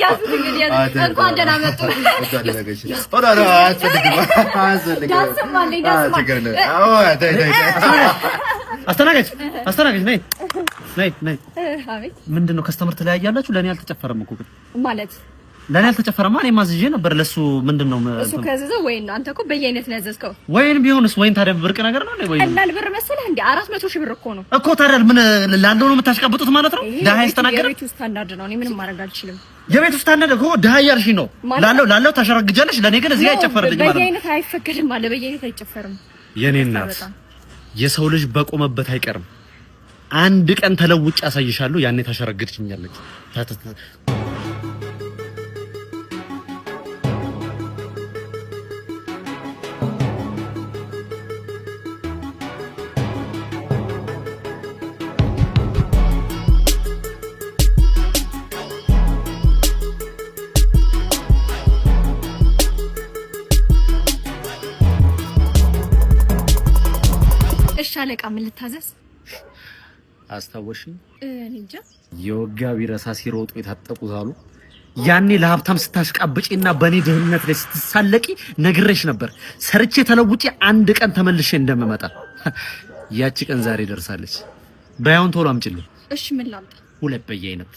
ያዙት እንግዲህ እንኳን ደህና መጡ። አስተናጋጅ ነይ ነይ። ምንድነው ከስተመር ተለያያላችሁ? ለኔ አልተጨፈረም እኮ ማለት ለኔ አልተጨፈረማ። እኔ ማዝዤ ነበር ለሱ ምንድነው እሱ ከዘዘው ወይን አንተ እኮ በየአይነት ነው ያዘዝከው። ወይን ቢሆንስ ወይን ታዲያ ብርቅ ነገር ነው ወይ? ቀላል ብር መሰለህ እንዴ? 400 ሺህ ብር እኮ ነው እኮ። ታዲያ ምን ላንዶ ነው የምታሽቀብጡት ማለት ነው? ደሃ ያስተናገደ የቤቱ ስታንዳርድ ነው። እኔ ምንም ማድረግ አልችልም። የቤቱ ስታንዳርድ እኮ ደሃ ያልሽኝ ነው። ላለው ታሸረግጃለሽ። ለኔ ግን እዚህ አይጨፈርልኝ ማለት ነው። በየአይነት አይፈቀድም አለ። በየአይነት አይጨፈርም። የኔ እናት የሰው ልጅ በቆመበት አይቀርም። አንድ ቀን ተለውጭ አሳይሻለሁ። ያኔ ታሸረግድኛለች። ሻለቃ ምን ልታዘዝ? አስታወሽኝ? እኔ እንጃ። የወጋ ቢረሳ ሲሮጡ የታጠቁት አሉ። ያኔ ለሀብታም ስታሽቃብጪና በኔ ደህንነት ላይ ስትሳለቂ ነግሬሽ ነበር። ሰርቼ ተለውጪ አንድ ቀን ተመልሼ እንደምመጣ። ያቺ ቀን ዛሬ ደርሳለች። በያውን ቶሎ አምጪልኝ። እሺ ምን ላምጣ? 2 በየአይነት